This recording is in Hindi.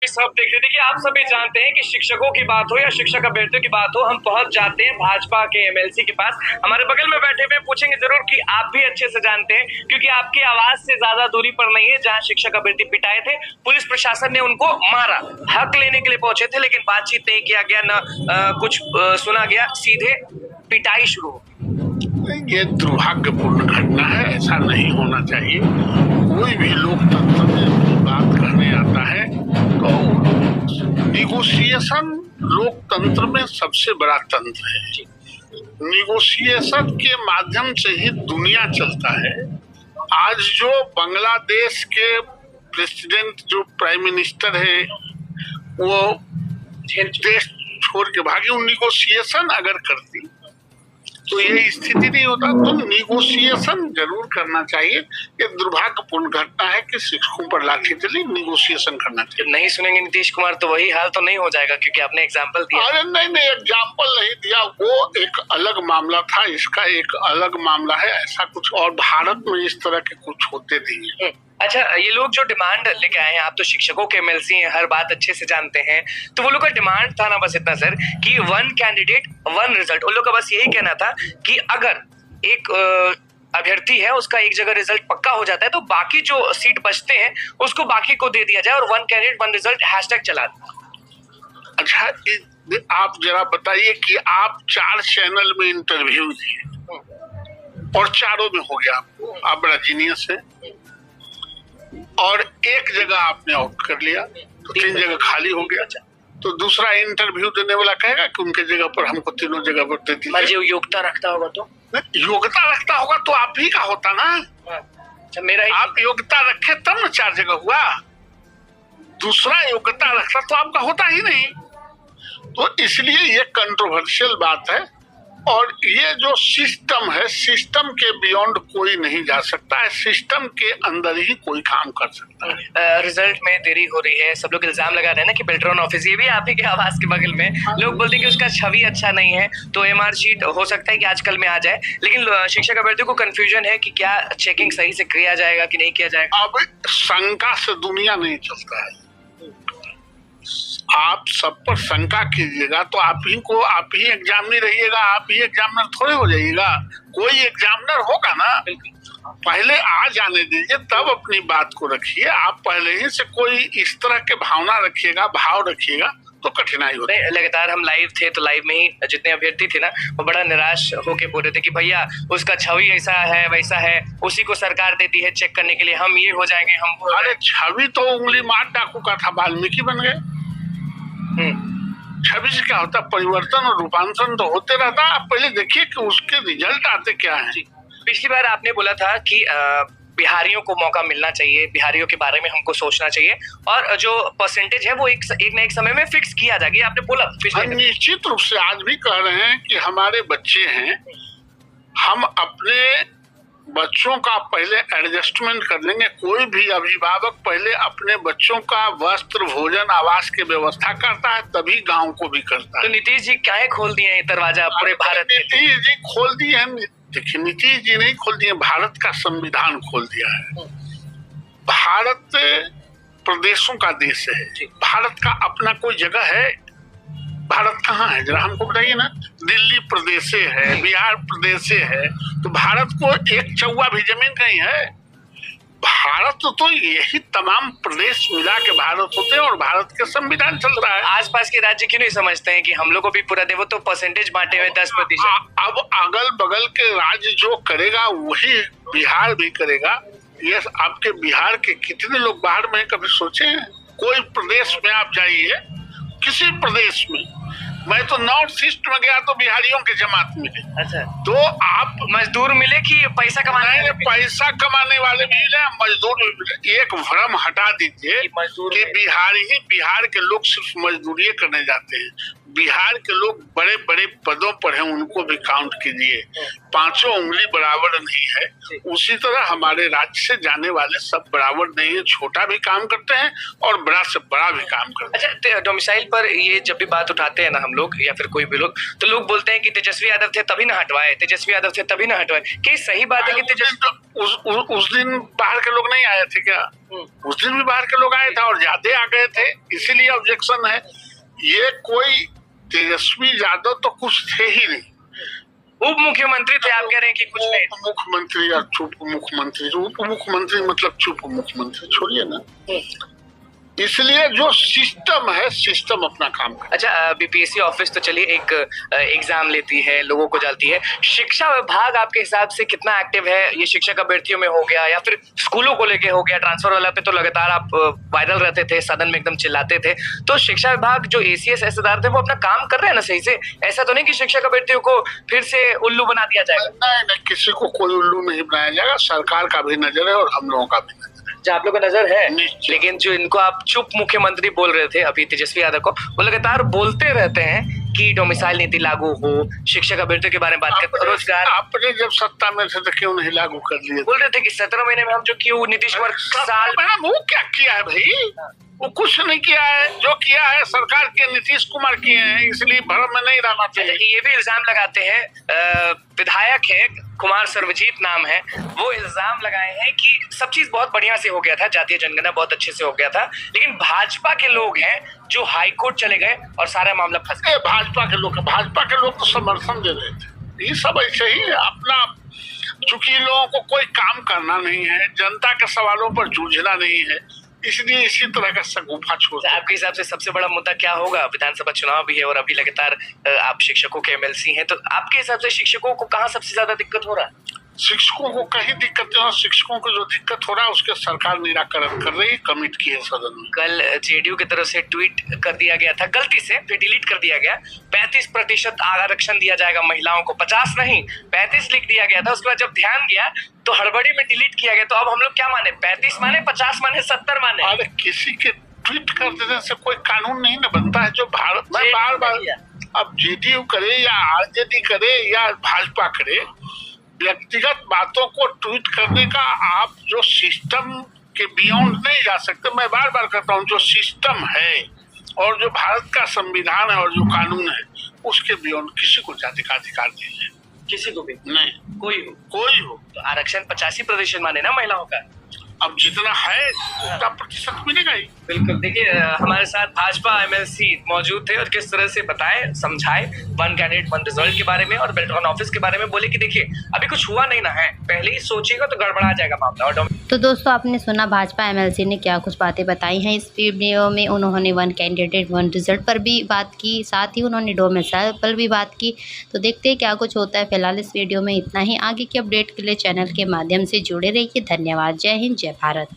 सब देख रहे थे कि आप सभी जानते हैं कि शिक्षकों की बात हो या शिक्षक अभ्यर्थियों की बात हो, हम पहुंच जाते हैं भाजपा के एमएलसी के पास। हमारे बगल में बैठे हुए पूछेंगे जरूर कि आप भी अच्छे से जानते हैं, क्योंकि आपकी आवाज से ज्यादा दूरी पर नहीं है जहां शिक्षक अभ्यर्थी पिटाए थे, पुलिस प्रशासन ने उनको मारा। हक लेने के लिए पहुंचे थे, लेकिन बातचीत नहीं किया गया, न कुछ सुना गया, सीधे पिटाई शुरू हो गई। ये दुर्भाग्यपूर्ण घटना है, ऐसा नहीं होना चाहिए। कोई भी लोकतंत्र में बात करने आता है तो निगोशिएशन लोकतंत्र में सबसे बड़ा तंत्र है। निगोशिएशन के माध्यम से ही दुनिया चलता है। आज जो बांग्लादेश के प्रेसिडेंट, जो प्राइम मिनिस्टर है, वो देश छोड़ के भागे। वो निगोशिएशन अगर करती तो ये स्थिति नहीं होता। तो निगोशिएशन जरूर करना चाहिए। ये दुर्भाग्यपूर्ण घटना है कि शिक्षकों पर लाठी चली, निगोशिएशन करना चाहिए। नहीं सुनेंगे नीतीश कुमार तो वही हाल तो नहीं हो जाएगा, क्योंकि आपने एग्जाम्पल दिया। अरे नहीं, एग्जाम्पल नहीं दिया, वो एक अलग मामला था, इसका एक अलग मामला है। ऐसा कुछ और भारत में इस तरह के कुछ होते नहीं है। अच्छा, ये लोग जो डिमांड लेके आए हैं, आप तो शिक्षकों के एमएलसी हैं, हर बात अच्छे से जानते हैं, तो वो लोग का डिमांड था ना बस इतना सर कि 1 कैंडिडेट 1 रिजल्ट। उन लोग का बस यही कहना था कि अगर एक अभ्यर्थी है, उसका एक जगह रिजल्ट पक्का हो जाता है तो बाकी जो सीट बचते हैं उसको बाकी को दे दिया जाए और 1 कैंडिडेट 1 रिजल्ट हैशटैग चला दे। अच्छा, आप जरा बताइए कि आप 4 चैनल में इंटरव्यू दिए और चारों में हो गया आपको, आप बड़ा जीनियस है, और एक जगह आपने आउट कर लिया तो 3 जगह खाली हो गया। तो दूसरा इंटरव्यू देने वाला कहेगा कि उनके जगह पर हमको 3 जगह पर दे दीजिए। योग्यता रखता होगा तो योग्यता रखता होगा तो आप ही का होता ना। मेरा आप योग्यता रखे तब ना 4 जगह हुआ। दूसरा योग्यता रखता तो आपका होता ही नहीं। तो इसलिए ये कंट्रोवर्शियल बात है। और ये जो सिस्टम है, सिस्टम के बियॉन्ड कोई नहीं जा सकता है। सिस्टम के अंदर ही कोई काम कर सकता है। रिजल्ट में देरी हो रही है, सब लोग इल्जाम लगा रहे हैं ना कि बेल्ट्रॉन ऑफिस, ये भी आप ही के आवाज के बगल में लोग बोलते हैं कि उसका छवि अच्छा नहीं है, तो एमआर शीट हो सकता है कि आजकल में आ जाए, लेकिन शिक्षक अभ्यर्थियों को कंफ्यूजन है कि क्या चेकिंग सही से किया जाएगा कि नहीं किया जाएगा। अब शंका से दुनिया नहीं चलता है। आप सब पर शंका कीजिएगा तो आप ही एग्जाम नहीं रहिएगा, आप ही एग्जामिनर थोड़े हो जाइएगा। कोई एग्जामिनर होगा ना। पहले आ जाने दीजिए, तब अपनी बात को रखिए। आप पहले ही से कोई इस तरह के भावना रखिएगा, भाव रखिएगा तो कठिनाई होती है। लगातार हम लाइव थे तो लाइव में ही जितने अभ्यर्थी थे ना, वो बड़ा निराश होके बोल रहे थे कि भैया उसका छवि ऐसा है वैसा है, उसी को सरकार देती है चेक करने के लिए, हम ये हो जाएंगे, हम वो। अरे छवि तो उंगली मार डाकू का था, वाल्मीकि बन गए। छवि से क्या होता, परिवर्तन और रूपांतरण तो होते रहता। आप पहले देखिए कि उसके रिजल्ट आते क्या है। पिछली बार आपने बोला था कि बिहारियों को मौका मिलना चाहिए, बिहारियों के बारे में हमको सोचना चाहिए, और जो परसेंटेज है वो एक न एक समय में फिक्स किया जाएगा, आपने बोला। निश्चित रूप से आज भी कह रहे हैं कि हमारे बच्चे हैं, हम अपने बच्चों का पहले एडजस्टमेंट कर लेंगे। कोई भी अभिभावक पहले अपने बच्चों का वस्त्र, भोजन, आवास की व्यवस्था करता है, तभी गांव को भी करता है। तो नीतीश जी क्या खोल दिए हैं दरवाजा पूरे भारत? नीतीश जी खोल दिए हैं। देखिए, नीतीश जी नहीं खोल दिए, भारत का संविधान खोल दिया है। भारत प्रदेशों का देश है। भारत का अपना कोई जगह है? भारत कहाँ है, जरा हमको बताइए ना। दिल्ली प्रदेश है, बिहार प्रदेश है, तो भारत को एक चौवा भी जमीन नहीं है। भारत तो यही तमाम प्रदेश मिला के भारत होते हैं और भारत के संविधान चल रहा है। आसपास के राज्य क्यों नहीं समझते हैं कि हम लोग को भी पूरा दे? वो तो परसेंटेज बांटे हुए 10%। अब अगल बगल के राज्य जो करेगा वही बिहार भी करेगा। ये आपके बिहार के कितने लोग बाहर में कभी सोचे हैं? कोई प्रदेश में आप जाइए, किसी प्रदेश में, मैं तो नॉर्थ ईस्ट में गया तो बिहारियों के जमात मिले। अच्छा, तो आप मजदूर मिले कि पैसा कमाने? पैसा कमाने वाले भी मिले, मजदूर भी मिले। एक भ्रम हटा दीजिए कि बिहार के लोग सिर्फ मजदूरी करने जाते हैं। बिहार के लोग बड़े बड़े पदों पर हैं, उनको भी काउंट कीजिए, पांचों उंगली बराबर नहीं है। उसी तरह हमारे राज्य से जाने वाले सब बराबर नहीं है, छोटा भी काम करते हैं और बड़ा से बड़ा भी काम करते हैं। अच्छा, डोमिसाइल पर ये जब भी बात उठाते हैं ना हम लोग या फिर कोई भी लोग, तो लोग बोलते हैं कि तेजस्वी यादव थे तभी ना हटवाए, तेजस्वी यादव थे तभी ना हटवाए। क्या सही बात है कि उस दिन बाहर के लोग नहीं आए थे क्या? उस दिन भी बाहर के लोग आए थे और ज्यादा आ गए थे, इसीलिए ऑब्जेक्शन है। ये कोई तेजस्वी यादव तो कुछ थे ही नहीं, उप मुख्यमंत्री थे, आप कह रहे हैं कि कुछ नहीं। उप मुख्यमंत्री या चुप मुख्यमंत्री, उप मुख्यमंत्री मतलब चुप मुख्यमंत्री, छोड़िए ना। इसलिए जो सिस्टम है, सिस्टम अपना काम करे। अच्छा, बीपीएससी ऑफिस तो चलिए एक एग्जाम लेती है, लोगों को जाती है। शिक्षा विभाग आपके हिसाब से कितना एक्टिव है? ये शिक्षक अभ्यर्थियों में हो गया या फिर स्कूलों को लेके हो गया? ट्रांसफर वाला पे तो लगातार आप वायरल रहते थे, सदन में एकदम चिल्लाते थे। तो शिक्षा विभाग जो एसीएस ऐसेदार थे वो अपना काम कर रहे हैं ना सही से? ऐसा तो नहीं कि शिक्षक अभ्यर्थियों को फिर से उल्लू बना दिया जाएगा? नहीं, किसी को कोई उल्लू नहीं बनाया जाएगा। सरकार का भी नजर है और हम लोगों का भी नजर है। आप लोगों को नजर है, लेकिन जो इनको आप चुप मुख्यमंत्री बोल रहे थे अभी तेजस्वी यादव को, वो लगातार बोलते रहते हैं कि डोमिसाइल नीति लागू हो, शिक्षक अभ्यर्थियों के बारे में बात करते, रोजगार। आपने जब सत्ता में थे तो क्यों नहीं लागू कर लिए? बोल रहे थे कि 17 महीने में हम जो क्यों नीतीश कुमार साल वो क्या किया है भाई? वो कुछ नहीं किया है, जो किया है सरकार के नीतीश कुमार किए हैं, इसलिए भ्रम में नहीं रहना चाहिए। ये भी इल्जाम लगाते हैं, विधायक है कुमार सर्वजीत नाम है, वो इल्जाम लगाए हैं कि सब चीज बहुत बढ़िया से हो गया था, जातीय जनगणना बहुत अच्छे से हो गया था, लेकिन भाजपा के लोग हैं जो हाई कोर्ट चले गए और सारा मामला फंस गया। भाजपा के लोग तो समर्थन दे रहे थे। ये सब ऐसे ही अपना, चूंकि लोगों को कोई काम करना नहीं है, जनता के सवालों पर जूझना नहीं है, इसलिए इसी तरह का सगुफा छोड़। आपके हिसाब से सबसे बड़ा मुद्दा क्या होगा? विधानसभा चुनाव भी है और अभी लगातार आप शिक्षकों के एमएलसी हैं, तो आपके हिसाब से शिक्षकों को कहाँ सबसे ज्यादा दिक्कत हो रहा है? शिक्षकों को कहीं दिक्कत नहीं, शिक्षकों को जो दिक्कत हो रहा है उसके सरकार निराकरण कर रही है, कमिट की है सदन में। कल जेडीयू की तरफ से ट्वीट कर दिया गया था गलती से, फिर डिलीट कर दिया गया। 35% आरक्षण दिया जाएगा महिलाओं को, 50 नहीं 35 लिख दिया गया था। उसके बाद जब ध्यान गया तो हड़बड़ी में डिलीट किया गया। तो अब हम लोग क्या माने? 35 माने, 50 माने, 70 माने? अरे किसी के ट्वीट कर देने से कोई कानून नहीं न बनता है। जो भारत में बार बार अब जेडीयू करे या आरजेडी करे या भाजपा करे, व्यक्तिगत बातों को ट्वीट करने का आप जो सिस्टम के बियॉन्ड नहीं जा सकते। मैं बार बार कहता हूँ, जो सिस्टम है और जो भारत का संविधान है और जो कानून है, उसके बियॉन्ड किसी को जाति का अधिकार नहीं है, किसी को भी नहीं। कोई हो तो आरक्षण 85% माने ना महिलाओं का। अब जितना है उतना प्रतिशत मिलेगा ही। बिल्कुल। देखिए, हमारे साथ भाजपा एमएलसी मौजूद थे और किस तरह से बताए, समझाए 1 कैंडिडेट 1 रिजल्ट के बारे में और बेल्ट्रॉन ऑफिस के बारे में। बोले कि देखिए अभी कुछ हुआ नहीं ना है, पहले ही सोचिएगा तो गड़बड़ा जाएगा मामला। और तो दोस्तों, आपने सुना भाजपा एमएलसी ने क्या कुछ बातें बताई हैं इस वीडियो में। उन्होंने 1 कैंडिडेट 1 रिजल्ट पर भी बात की, साथ ही उन्होंने डोमिसाइल पर भी बात की। तो देखते हैं क्या कुछ होता है। फिलहाल इस वीडियो में इतना ही। आगे की अपडेट के लिए चैनल के माध्यम से जुड़े रहिए। धन्यवाद। जय हिंद, जय भारत।